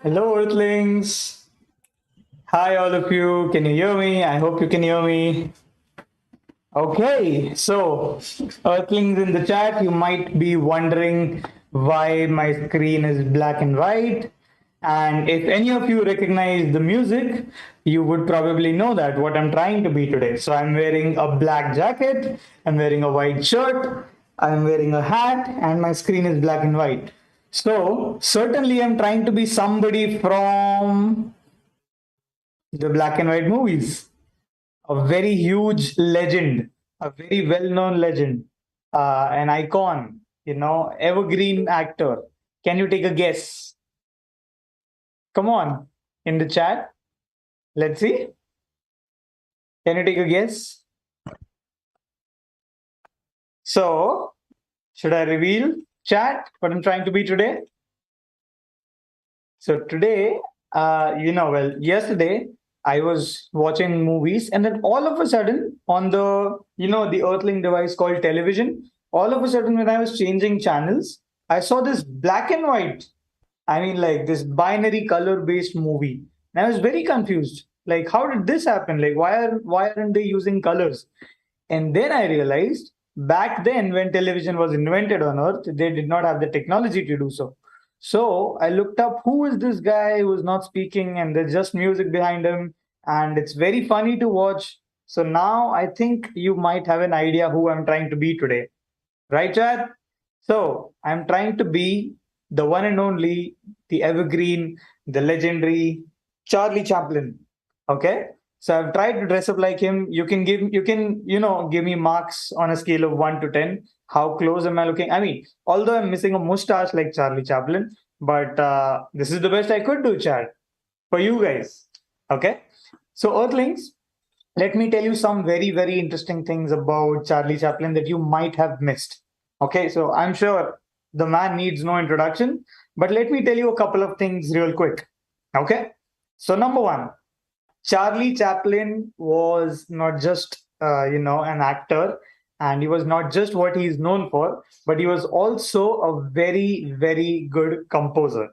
Hello, Earthlings. Hi, all of you. Can you hear me? I hope you can hear me. Okay, so Earthlings in the chat, you might be wondering why my screen is black and white. And if any of you recognize the music, you would probably know that what I'm trying to be today. So I'm wearing a black jacket, I'm wearing a white shirt, I'm wearing a hat, and my screen is black and white. So certainly I'm trying to be somebody from the black and white movies. A very huge legend, a very well known legend, an icon, evergreen actor. Can you take a guess? Come on, in the chat. Let's see. Can you take a guess? So, should I reveal, chat, what I'm trying to be today? So, today, yesterday, I was watching movies, and then all of a sudden, on the Earthling device called television, all of a sudden, when I was changing channels, I saw this black and white. I mean, like this binary color-based movie, and I was very confused. Like, how did this happen? Like, why aren't they using colors? And then I realized back then, when television was invented on Earth, they did not have the technology to do so. So I looked up who is this guy who's not speaking, and there's just music behind him, and it's very funny to watch. So now I think you might have an idea who I'm trying to be today, right, Chad? So I'm trying to be the one and only, the evergreen, the legendary Charlie Chaplin. Okay. So I've tried to dress up like him. Give me marks on a scale of 1 to 10. How close am I looking? I mean, although I'm missing a mustache like Charlie Chaplin, but this is the best I could do, Chad, for you guys. Okay. So Earthlings, let me tell you some very, very interesting things about Charlie Chaplin that you might have missed. Okay, so I'm sure the man needs no introduction, but let me tell you a couple of things real quick. Okay, so number one, Charlie Chaplin was not just an actor, and he was not just what he is known for, but he was also a very, very good composer.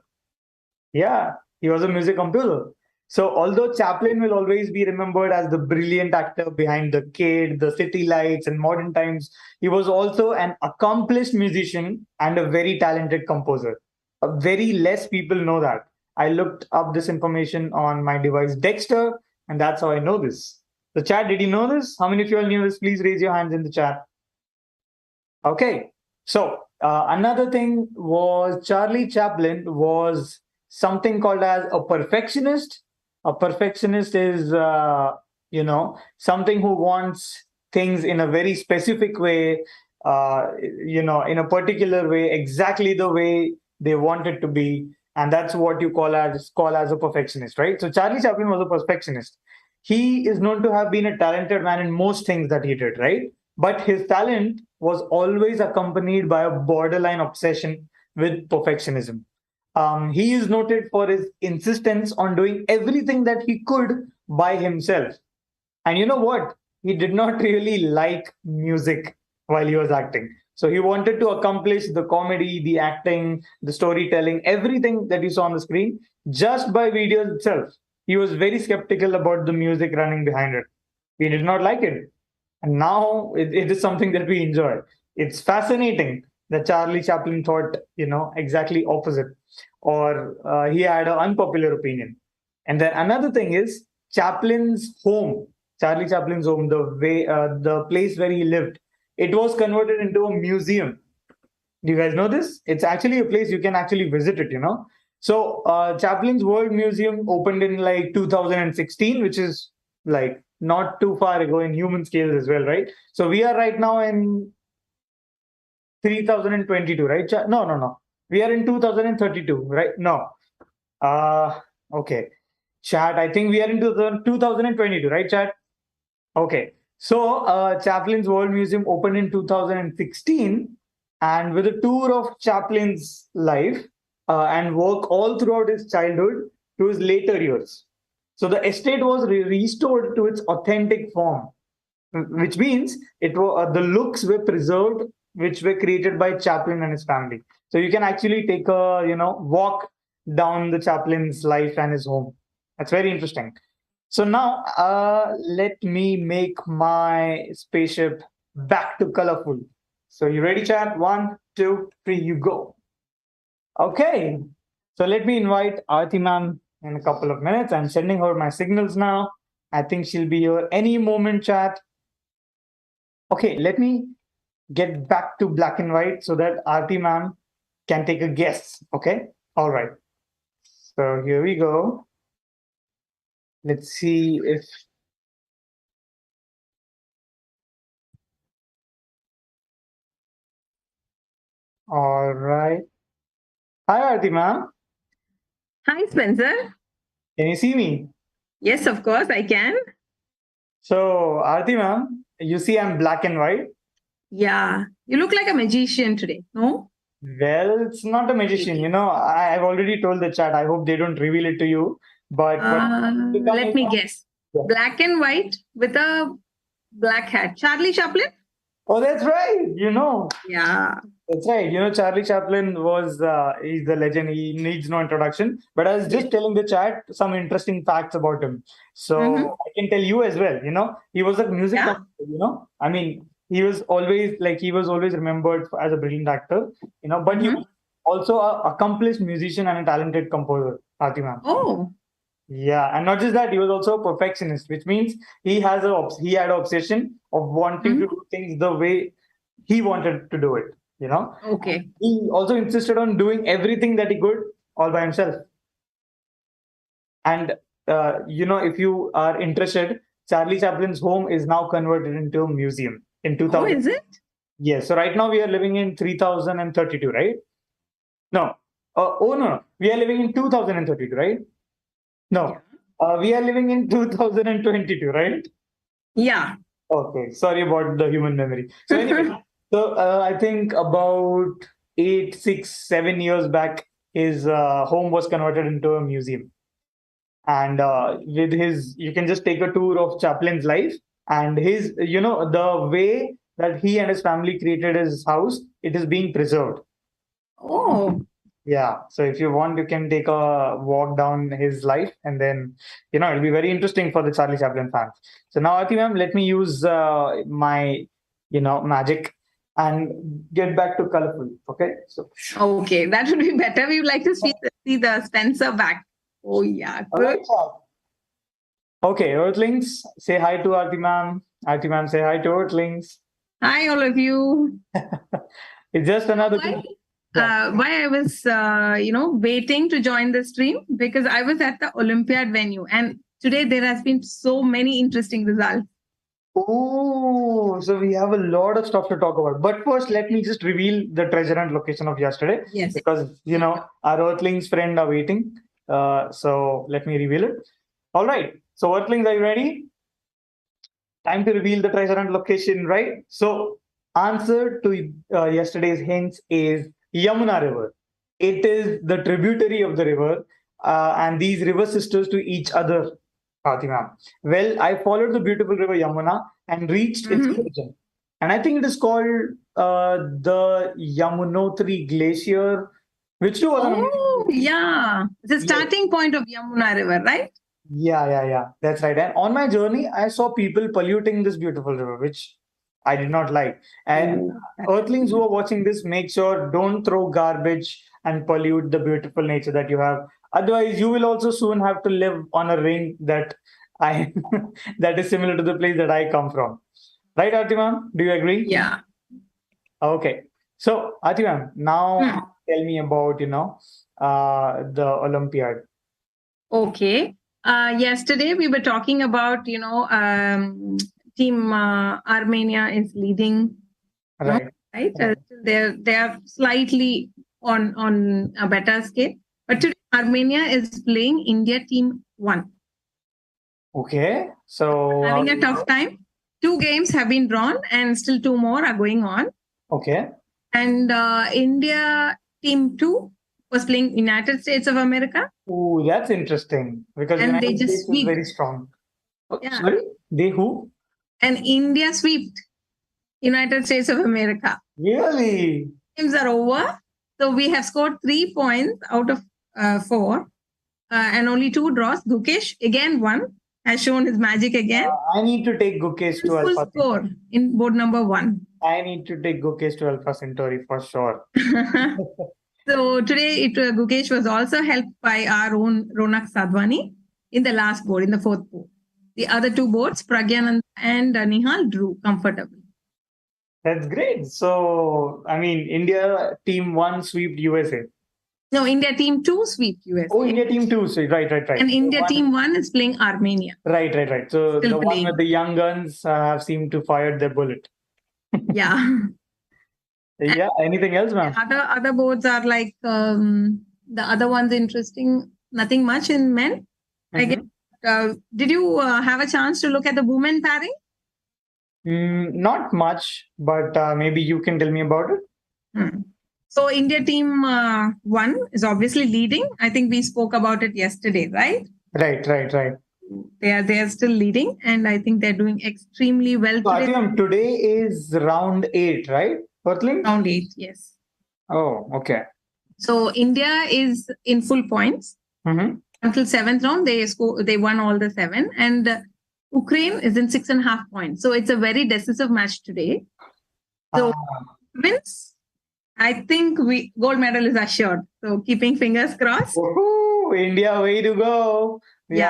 Yeah, he was a music composer. So, although Chaplin will always be remembered as the brilliant actor behind The Kid, The City Lights, and Modern Times, he was also an accomplished musician and a very talented composer. Very less people know that. I looked up this information on my device Dexter, and that's how I know this. So, chat, did you know this? How many of you all knew this? Please raise your hands in the chat. Okay, so another thing was Charlie Chaplin was something called as a perfectionist. A perfectionist is, something who wants things in a very specific way, in a particular way, exactly the way they want it to be, and that's what you call as a perfectionist, right? So Charlie Chaplin was a perfectionist. He is known to have been a talented man in most things that he did, right? But his talent was always accompanied by a borderline obsession with perfectionism. He is noted for his insistence on doing everything that he could by himself. And you know what? He did not really like music while he was acting. So he wanted to accomplish the comedy, the acting, the storytelling, everything that you saw on the screen just by videos itself. He was very skeptical about the music running behind it. He did not like it. And now it is something that we enjoy. It's fascinating that Charlie Chaplin thought, exactly opposite, or he had an unpopular opinion. And then another thing is Chaplin's home, Charlie Chaplin's home, the place where he lived, it was converted into a museum. Do you guys know this? It's actually a place you can actually visit it. So Chaplin's World Museum opened in like 2016, which is like not too far ago in human scales as well, right? So we are right now in 3022, right? No, no, no. We are in 2032, right? No. Uh, okay. Chat, I think we are in 2022, right, chat? Okay. So Chaplin's World Museum opened in 2016, and with a tour of Chaplin's life and work all throughout his childhood to his later years. So the estate was restored to its authentic form, which means the looks were preserved, which were created by Chaplin and his family. So you can actually take a walk down the chaplain's life and his home. That's very interesting. So now, let me make my spaceship back to colorful. So you ready, chat? 1, 2, 3, you go. Okay. So let me invite Aarthie ma'am in a couple of minutes. I'm sending her my signals now. I think she'll be here any moment, chat. Okay, let me get back to black and white so that Aarthie ma'am can take a guess. Okay. All right. So here we go. Let's see if all right. Hi, Aarthie ma'am. Hi, Spencer. Can you see me? Yes, of course, I can. So, Aarthie ma'am, you see I'm black and white. Yeah, you look like a magician today, no? Well, it's not a magician. I've already told the chat. I hope they don't reveal it to you. But Let me guess. Yeah. Black and white with a black hat. Charlie Chaplin? Oh, that's right. Yeah. That's right. Charlie Chaplin he's the legend. He needs no introduction. But I was just telling the chat some interesting facts about him. So I can tell you as well. He was a music composer, I mean, he was always remembered as a brilliant actor, but he was also an accomplished musician and a talented composer, Aarthie ma'am. Oh. Yeah, and not just that, he was also a perfectionist, which means he had an obsession of wanting to do things the way he wanted to do it. Okay. He also insisted on doing everything that he could all by himself. And if you are interested, Charlie Chaplin's home is now converted into a museum in 2000. Oh, is it? Yes. So right now we are living in 3032, right? No. No. We are living in 2032, right? No. We are living in 2022, right? Yeah. Okay. Sorry about the human memory. So anyway, I think about 8, 6, 7 years back, his home was converted into a museum. And you can just take a tour of Chaplin's life and the way that he and his family created his house, it is being preserved. Oh. Yeah. So if you want, you can take a walk down his life and then, it'll be very interesting for the Charlie Chaplin fans. So now, Aarthie ma'am, let me use my, magic and get back to colorful. Okay. So. Okay, that would be better. We would like to see the Spencer back. Oh, yeah. Good. Okay, Earthlings, say hi to Aarthie ma'am. Aarthie ma'am, say hi to Earthlings. Hi, all of you. It's just another. Why I was, waiting to join the stream because I was at the Olympiad venue, and today there has been so many interesting results. Oh, so we have a lot of stuff to talk about. But first, let me just reveal the treasure hunt location of yesterday. Yes. Because, our Earthlings friend are waiting. So let me reveal it. All right. So, Earthlings, are you ready? Time to reveal the treasure hunt location, right? So, answer to yesterday's hints is Yamuna River. It is the tributary of the river, and these river sisters to each other, Fatima. Well, I followed the beautiful river Yamuna and reached its origin. And I think it is called the Yamunotri Glacier, which too was yeah. The starting point of Yamuna River, right? Yeah. That's right. And on my journey, I saw people polluting this beautiful river, which I did not like. And Earthlings who are watching this, make sure don't throw garbage and pollute the beautiful nature that you have. Otherwise, you will also soon have to live on a ring that that is similar to the place that I come from. Right, Aarthie ma'am? Do you agree? Yeah. Okay. So, Aarthie ma'am, now tell me about, the Olympiad. Okay. Yesterday we were talking about, Team Armenia is leading. Right. Right. They are slightly on a better scale. But today Armenia is playing India Team 1. Okay. So having a tough time. 2 games have been drawn and still 2 more are going on. Okay. And India Team 2 was playing United States of America. Oh, that's interesting because and United they just States is very strong. Yeah. Sorry, they who? And India swept United States of America. Really? Games are over. So we have scored 3 points out of 4 and only 2 draws. Gukesh again won, has shown his magic again. I need to take Gukesh to Full Alpha score Centauri. in board number 1. I need to take Gukesh to Alpha Centauri for sure. So today, Gukesh was also helped by our own Ronak Sadhwani in the last board, in the 4th board. The other 2 boards, Pragyanand and Nihal, drew comfortably. That's great. So, I mean, India team 1 swept USA. No, India team 2 swept USA. Oh, India team 2. So, right. And India team 1 is playing Armenia. Right. So, Still the playing. one with the young guns have seemed to fire their bullet. Yeah. Yeah. Anything else, ma'am? Other boards are like the other ones interesting. Nothing much in men. I guess. Did you have a chance to look at the women pairing? Not much, but maybe you can tell me about it. So India team 1 is obviously leading. I think we spoke about it yesterday, right? Right. They are still leading, and I think they're doing extremely well So, today is round 8, right? Earthling? Round 8, yes. Oh, okay. So India is in full points. Until 7th round, they won all the 7, and Ukraine is in 6.5 points. So it's a very decisive match today. So wins, I think gold medal is assured. So keeping fingers crossed. Woohoo! India, way to go.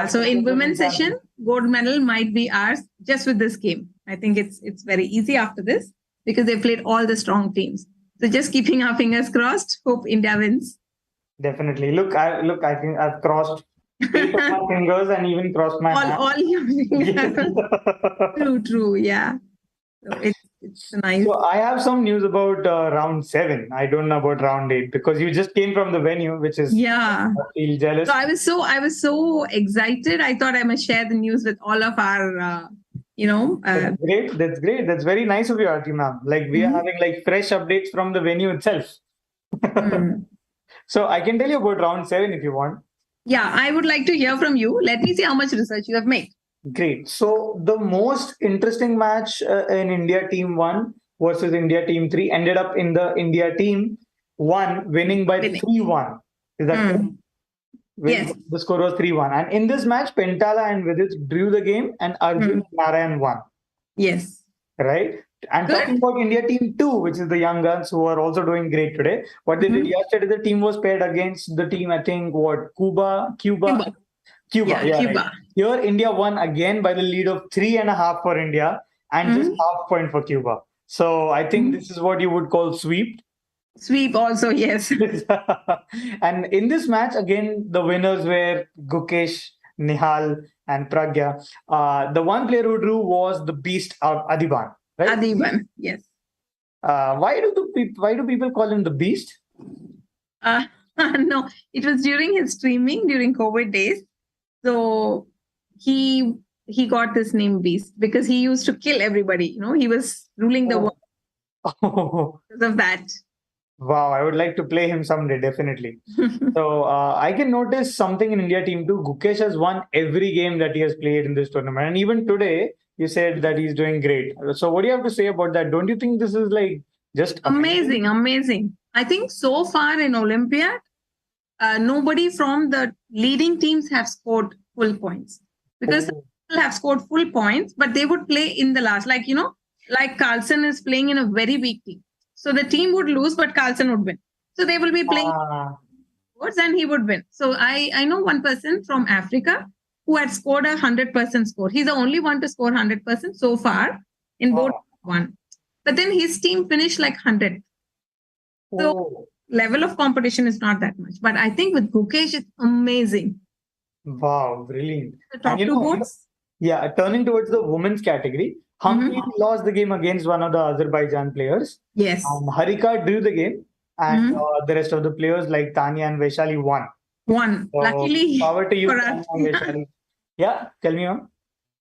So in women's session, gold medal might be ours just with this game. I think it's very easy after this because they played all the strong teams. So just keeping our fingers crossed. Hope India wins. Definitely. Look, I think I've crossed 8 of my fingers and even crossed my hand. All your fingers. True. Yeah. So it's nice. So I have some news about round 7. I don't know about round 8 because you just came from the venue, which is I feel jealous. So I was so excited. I thought I must share the news with all of our That's great. That's very nice of you, Aarthie ma'am. Like we are having like fresh updates from the venue itself. So I can tell you about round 7 if you want. Yeah, I would like to hear from you. Let me see how much research you have made. Great. So the most interesting match in India team 1 versus India team 3 ended up in the India team 1 winning by 3-1. Is that correct? Yes. The score was 3-1. And in this match, Pentala and Vidit drew the game and Arjun and Narayan won. Yes. Right? And talking about India team 2, which is the young guns who are also doing great today. What they did yesterday, the team was paired against the team, I think, Cuba. Right. Here, India won again by the lead of 3.5 for India and just half point for Cuba. So I think this is what you would call sweep. Sweep also, yes. And in this match, again, the winners were Gukesh, Nihal, and Pragya. The one player who drew was the beast of Adiban. Right? Adiban, yes. Why do people call him the beast? No, it was during his streaming during COVID days. So he got this name Beast because he used to kill everybody. He was ruling the world because of that. Wow, I would like to play him someday, definitely. So I can notice something in India team too. Gukesh has won every game that he has played in this tournament. And even today, you said that he's doing great. So what do you have to say about that? Don't you think this is like just amazing? I think so far in Olympiad, nobody from the leading teams have scored full points because people have scored full points, but they would play in the last. Like Carlsen is playing in a very weak team. So the team would lose, but Carlsen would win. So they will be playing and he would win. So I know one person from Africa who had scored 100% score. He's the only one to score 100% so far in board 1. But then his team finished like 100. So level of competition is not that much. But I think with Gukesh, it's amazing. Wow, brilliant. The top 2 boards? Yeah, turning towards the women's category, Humphrey lost the game against one of the Azerbaijan players. Yes. Harika drew the game, and the rest of the players like Tanya and Vaishali won. So, luckily power to you, for Tanya and Vaishali. Yeah, tell me, ma'am.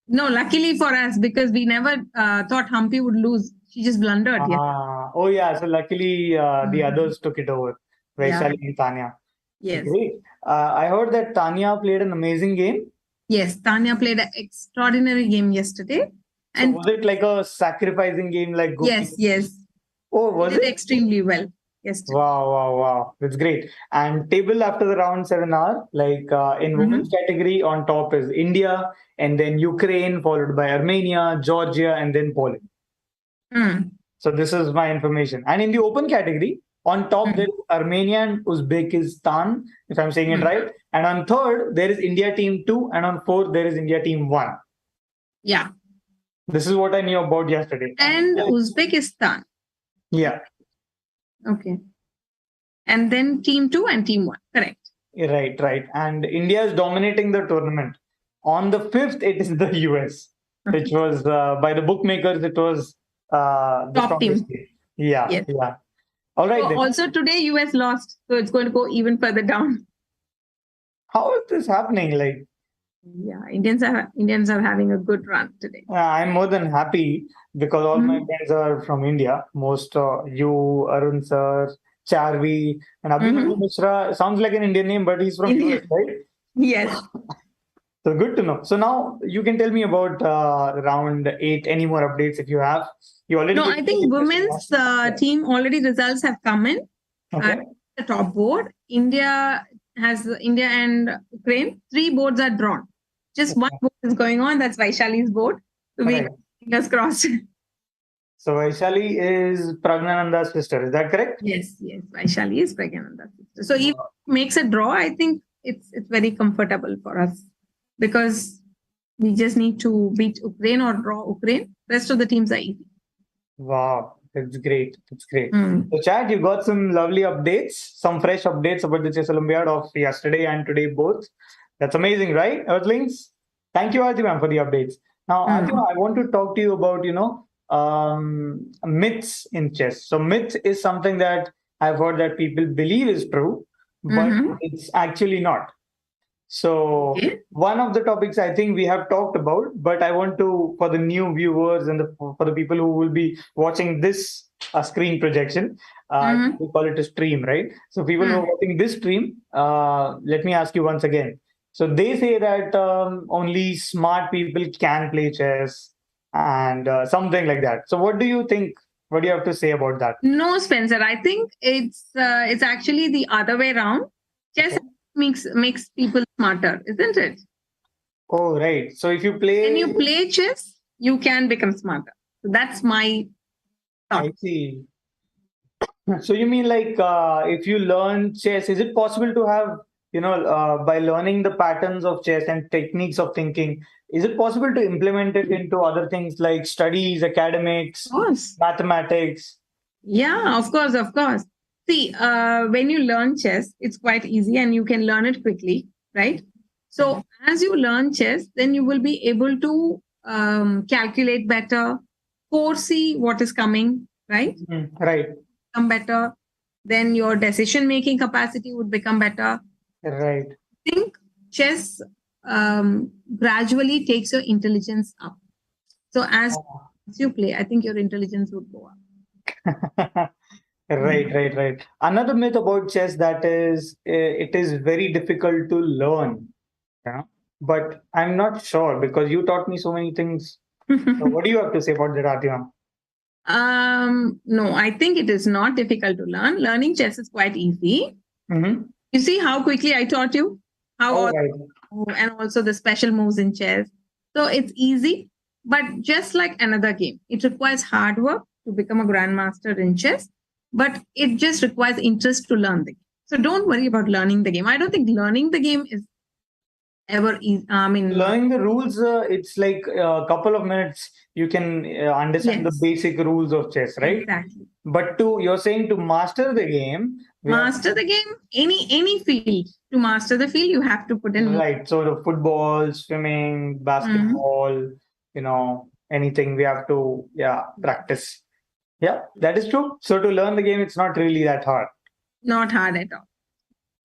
No, luckily for us because we never thought Humpy would lose. She just blundered. Oh yeah, so luckily the others took it over, Vaishali and Tanya. Yes. Great. I heard that Tanya played an amazing game. Yes, Tanya played an extraordinary game yesterday. And so was it like a sacrificing game like Gukesh? Yes. Oh, was it? Extremely well. yesterday. Wow. That's great. And table after the round 7 are like in women's category on top is India and then Ukraine, followed by Armenia, Georgia, and then Poland. Mm. So this is my information. And in the open category, on top there is Armenia and Uzbekistan, if I'm saying it right. And on third, there is India team 2, and on fourth, there is India team 1. Yeah. This is what I knew about yesterday. And Uzbekistan. Yeah. Okay. And then team 2 and team 1. Correct. Right. And India is dominating the tournament. On the 5th, it is the US, which was by the bookmakers, it was the top team. Yeah. Yes. Yeah. All right. So also today, US lost. So it's going to go even further down. How is this happening? Like, yeah, Indians are having a good run today. I'm more than happy because all my friends are from India. Most you, Arun sir, Charvi, and Abhinav Mishra sounds like an Indian name, but he's from US, right? Yes. So good to know. So now you can tell me about round 8. Any more updates if you have? You already. No, I think women's team already results have come in. Okay. The top board, India and Ukraine. 3 boards are drawn. Just one board is going on. That's Vaishali's board. So we fingers crossed. So Vaishali is Pragnananda's sister. Is that correct? Yes. Vaishali is Pragnananda's sister. So if it makes a draw, I think it's very comfortable for us because we just need to beat Ukraine or draw Ukraine. Rest of the teams are easy. Wow. That's great. So, Chad, you got some lovely updates, some fresh updates about the Chess Olympiad of yesterday and today both. That's amazing, right, Earthlings? Thank you, Aarthie ma'am, for the updates. Now, Aarthie ma'am, I want to talk to you about, myths in chess. So, myth is something that I've heard that people believe is true, but it's actually not. So one of the topics I think we have talked about, but I want to, for the new viewers and for the people who will be watching this screen projection, we call it a stream, right? So people who are watching this stream, let me ask you once again. So they say that only smart people can play chess and something like that. So what do you think? What do you have to say about that? No, Spencer, I think it's actually the other way around. Chess makes people smarter, isn't it? Oh, right. So if you play... When you play chess, you can become smarter. So that's my thought. I see. So you mean like if you learn chess, is it possible to have, by learning the patterns of chess and techniques of thinking, is it possible to implement it into other things like studies, academics, mathematics? Yeah, of course. See, when you learn chess, it's quite easy and you can learn it quickly, right? So as you learn chess, then you will be able to calculate better, foresee what is coming, right? Right. Become better. Then your decision-making capacity would become better. Right. I think chess gradually takes your intelligence up. So as you play, I think your intelligence would go up. Right. Another myth about chess that is it is very difficult to learn. But I'm not sure because you taught me so many things. So what do you have to say about that, Aarthie ma'am? No, I think it is not difficult to learn. Learning chess is quite easy. You see how quickly I taught you? And also the special moves in chess. So it's easy, but just like another game, it requires hard work to become a grandmaster in chess. But it just requires interest to learn the game. So don't worry about learning the game. I don't think learning the game is ever easy. Learning the rules, it's like a couple of minutes. You can understand the basic rules of chess, right? Exactly. But you're saying to master the game. Any field. To master the field, you have to put in. Right. So the football, swimming, basketball, anything we have to, practice. Yeah, that is true. So to learn the game, it's not really that hard. Not hard at all.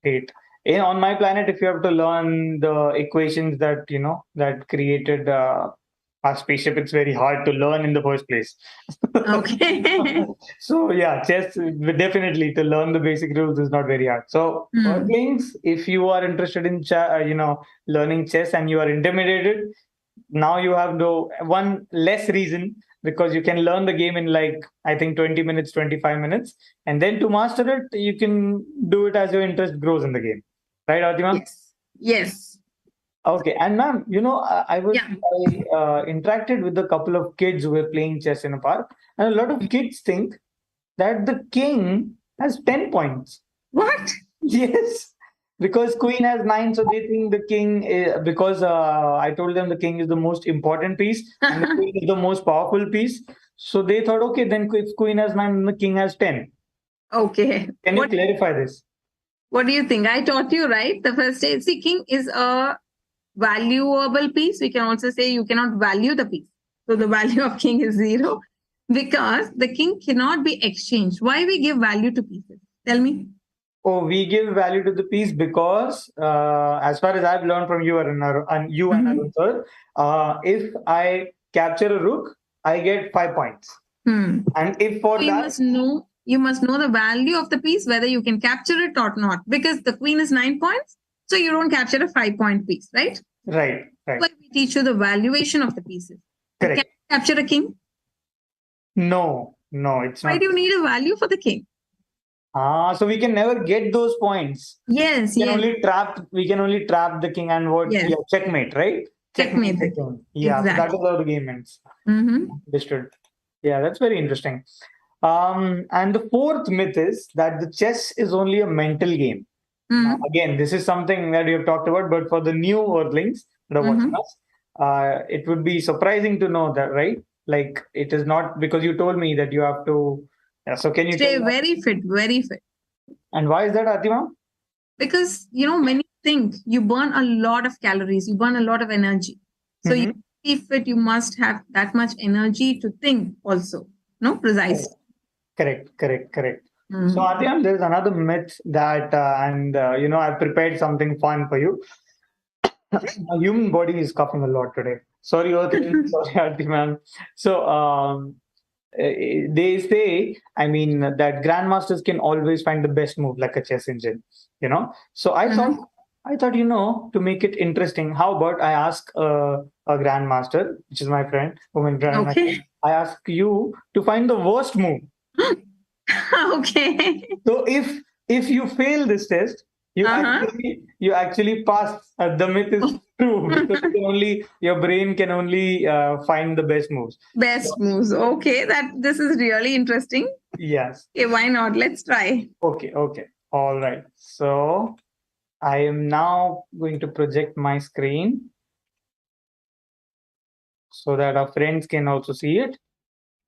Great. On my planet, if you have to learn the equations that, that created our spaceship, it's very hard to learn in the first place. Okay. So yeah, chess, definitely to learn the basic rules is not very hard. So Earthlings, if you are interested in, learning chess and you are intimidated, now you have one less reason because you can learn the game in like, I think 20 minutes, 25 minutes. And then to master it, you can do it as your interest grows in the game. Right, Aarti ma'am? Yes. Yes. Okay. And ma'am, Yeah. I interacted with a couple of kids who were playing chess in a park. And a lot of kids think that the king has 10 points. What? Yes, because queen has 9, so they think the king is, because I told them the king is the most important piece and the queen is the most powerful piece. So they thought, okay, then if queen has 9, then the king has 10. Okay. Can you clarify this? What do you think? I taught you, right? The first stage, see, king is a valuable piece. We can also say you cannot value the piece. So the value of king is 0 because the king cannot be exchanged. Why we give value to pieces? Tell me. Oh, we give value to the piece because, as far as I've learned from you and Arun sir, if I capture a rook, I get 5 points. And if for So you must know the value of the piece, whether you can capture it or not, because the queen is 9 points, so you don't capture a 5-point piece, right? Right. But we teach you the valuation of the pieces. Correct. Can you capture a king? No, it's Why not. do you need a value for the king? So we can never get those points. Yes, We can only trap the king and what? Yes. Yeah, checkmate, right? Checkmate the the king. Yeah, Exactly. that is how the game ends. Understood. Yeah, that's very interesting. And the fourth myth is that the chess is only a mental game. Now, again, this is something that we have talked about, but for the new earthlings that are watching us, it would be surprising to know that, right? Like, it is not, because you told me that you have to. Yeah, so can you Stay tell very fit, very fit. And why is that, Atima? Because many think you burn a lot of calories, you burn a lot of energy. So you be fit, you must have that much energy to think also. No, precise. Correct. So, Atyam, there's another myth that, I've prepared something fun for you. A human body is coughing a lot today. Sorry, Earth, sorry, Aarti ma'am. So, they say, that grandmasters can always find the best move, like a chess engine. So I thought, to make it interesting, how about I ask a grandmaster, which is my friend, woman grandmaster. Okay. I ask you to find the worst move. Okay. So if you fail this test, you actually pass. The myth is true because your brain can only find the best moves. Best moves. Okay, this is really interesting. Yes. Okay, why not? Let's try. Okay. All right. So I am now going to project my screen so that our friends can also see it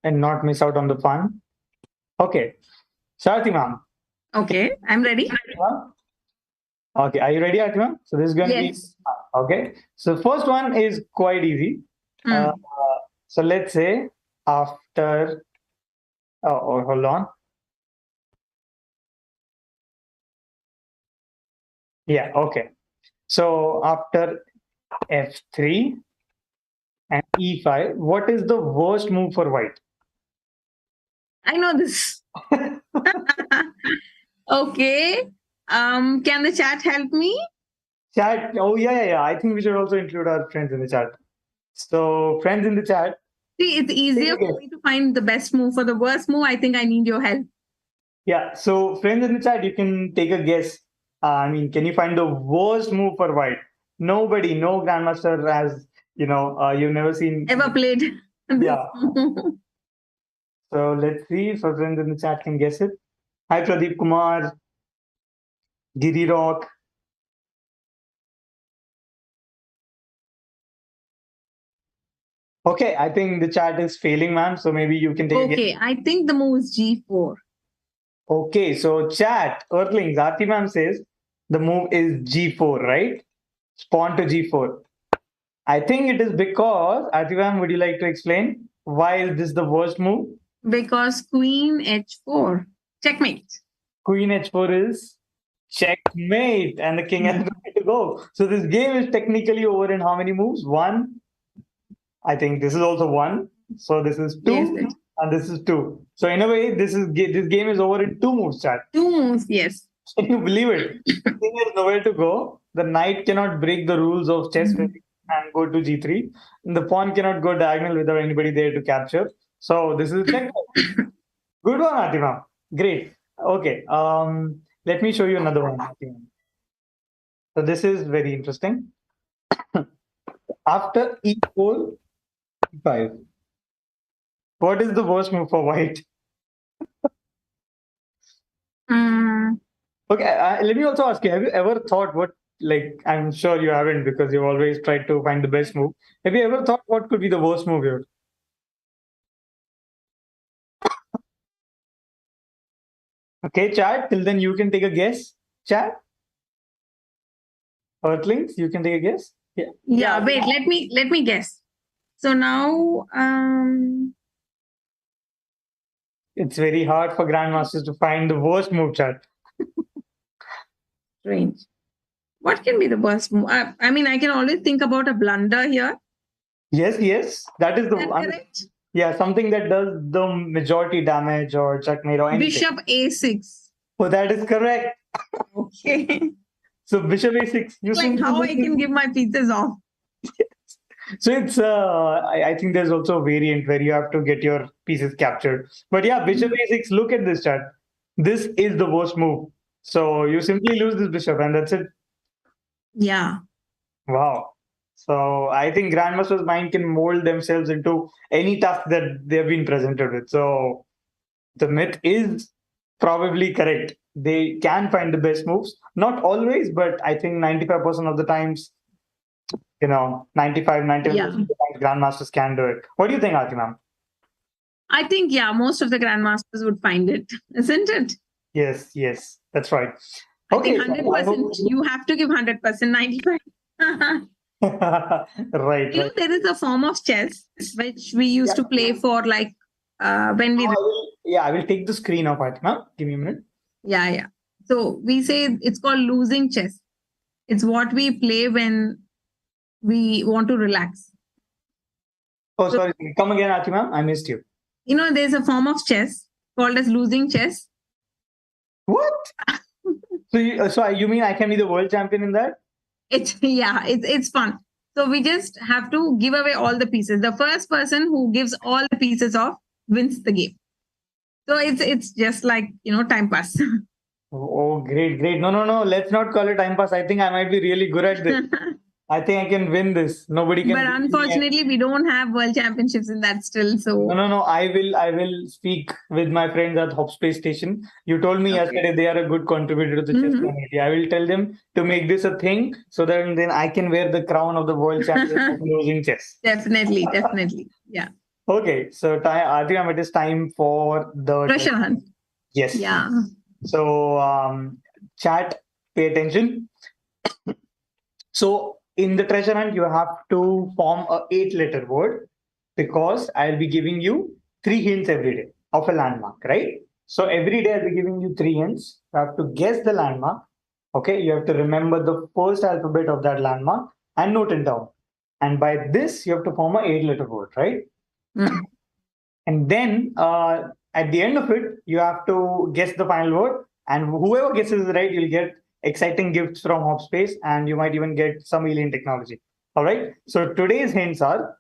and not miss out on the fun. Okay. Sharti ma'am. Okay, I'm ready. Okay, are you ready, Atima? So this is going to be Yes. okay. So first one is quite easy. So let's say after. Oh, hold on. Yeah. Okay. So after F3 and E5, what is the worst move for white? I know this. Okay. Can the chat help me? Chat. Oh yeah. I think we should also include our friends in the chat. So friends in the chat. See, it's easier for me to find the best move. For the worst move, I think I need your help. Yeah. So friends in the chat, you can take a guess. Can you find the worst move for white? Nobody, no grandmaster has, you've never seen. Ever played? Yeah. So let's see if our friends in the chat can guess it. Hi, Pradeep Kumar, Giri Rock. Okay, I think the chat is failing, ma'am. So maybe you can take a guess. Okay, I think the move is G4. Okay, so chat, Earthlings, Aarti ma'am says the move is G4, right? Pawn to G4. I think it is because, Aarti ma'am, would you like to explain why is this the worst move? Because Queen H4. Checkmate. Queen H4 is checkmate, and the king has nowhere to go. So this game is technically over in how many moves? 1. I think this is also 1. So this is 2. Yes. And this is 2. So in a way, this game is over in 2 moves, chat. 2 moves, yes. Can you believe it? The king has nowhere to go. The knight cannot break the rules of chess and go to G3. And the pawn cannot go diagonal without anybody there to capture. So this is check. Good one, Aarthie ma'am. Great. Okay. Let me show you another one, Aarthie ma'am. So this is very interesting. After e4, e5, what is the worst move for white? Mm, Okay, let me also ask you, have you ever thought what, like, I'm sure you haven't because you've always tried to find the best move. Have you ever thought what could be the worst move here? Okay, chat, till then you can take a guess. Chat, Earthlings, you can take a guess. Yeah. yeah, wait, let me guess. So now It's very hard for grandmasters to find the worst move, chat. strange. What can be the worst move? I mean, I can always think about a blunder here. Yes, that is the Is that correct? yeah, something that does the majority damage or checkmate or anything. Bishop a6. Oh, that is correct. Okay. So bishop a6. You Like how I can give my pieces off. So it's I think there's also a variant where you have to get your pieces captured. But yeah, bishop a6. Look at this chat. This is the worst move. So you simply lose this bishop and that's it. Yeah. Wow. So I think grandmasters' mind can mold themselves into any task that they've been presented with. So the myth is probably correct. They can find the best moves. Not always, but I think 95% of the times, 95, 90% Yeah. of the times grandmasters can do it. What do you think, Aarthie ma'am? I think, yeah, most of the grandmasters would find it, isn't it? Yes, that's right. I think Okay, so I 100%. hope- You have to give 100%, 95. right. There is a form of chess which we used to play for like when we. I will take the screen off, Aarthie ma'am. Give me a minute. Yeah. So we say it's called losing chess. It's what we play when we want to relax. Oh, sorry. Come again, Aarthie ma'am. I missed you. There's a form of chess called as losing chess. What? So you mean I can be the world champion in that? It's fun. So we just have to give away all the pieces. The first person who gives all the pieces off wins the game. So it's just like time pass. Oh, great. No. Let's not call it time pass. I think I might be really good at this. I think I can win this. Nobody can. But unfortunately, we don't have world championships in that still. So no. I will speak with my friends at HobSpace Station. You told me yesterday they are a good contributor to the chess community. I will tell them to make this a thing so that then I can wear the crown of the world champion of losing chess. Definitely. Yeah. Okay, so I think it is time for the treasure hunt. Yes. Yeah. So chat, pay attention. So in the treasure hunt, you have to form a 8-letter word because I'll be giving you 3 hints every day of a landmark, right? So every day I'll be giving you 3 hints. You have to guess the landmark. Okay, you have to remember the first alphabet of that landmark and note it down. And by this, you have to form a 8-letter word, right? And then at the end of it, you have to guess the final word. And whoever guesses it right, you'll get exciting gifts from HobSpace, and you might even get some alien technology. All right. So today's hints are: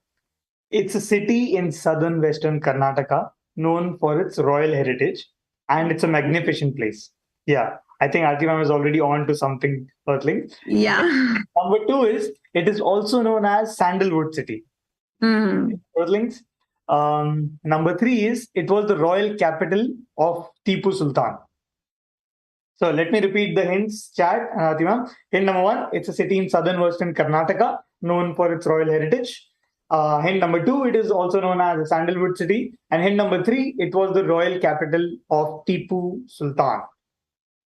it's a city in southern western Karnataka known for its royal heritage, and it's a magnificent place. Yeah, I think Aarthie ma'am is already on to something, Earthling. Yeah. Number 2 is it is also known as Sandalwood City. Earthlings. Number 3 is it was the royal capital of Tipu Sultan. So let me repeat the hints, chat. Hint number 1, it's a city in southern western Karnataka known for its royal heritage. Hint number 2, it is also known as a Sandalwood City. And hint number 3, it was the royal capital of Tipu Sultan.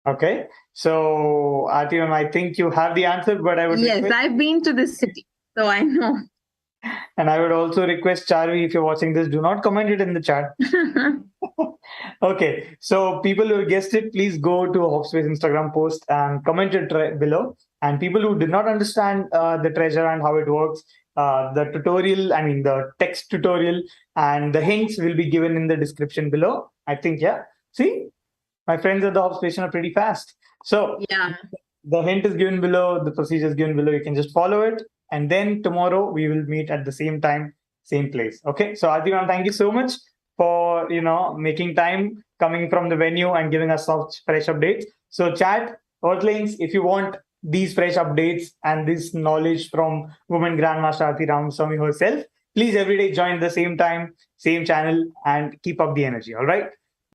Okay. So, Aarthie, I think you have the answer, but I would Yes, I've been to this city, so I know. And I would also request Charvi, if you're watching this, do not comment it in the chat. Okay, so people who guessed it, please go to a HobSpace Instagram post and comment it below. And people who did not understand the treasure and how it works, the text tutorial and the hints will be given in the description below. I think, see, my friends at the HobSpace are pretty fast. So the hint is given below, the procedure is given below. You can just follow it. And then tomorrow we will meet at the same time, same place. Okay. So Aarthie ma'am, thank you so much for making time, coming from the venue and giving us such fresh updates. So chat, Earthlings, if you want these fresh updates and this knowledge from Women Grandmaster Aarthie Ramaswamy herself, please every day join the same time, same channel, and keep up the energy. All right.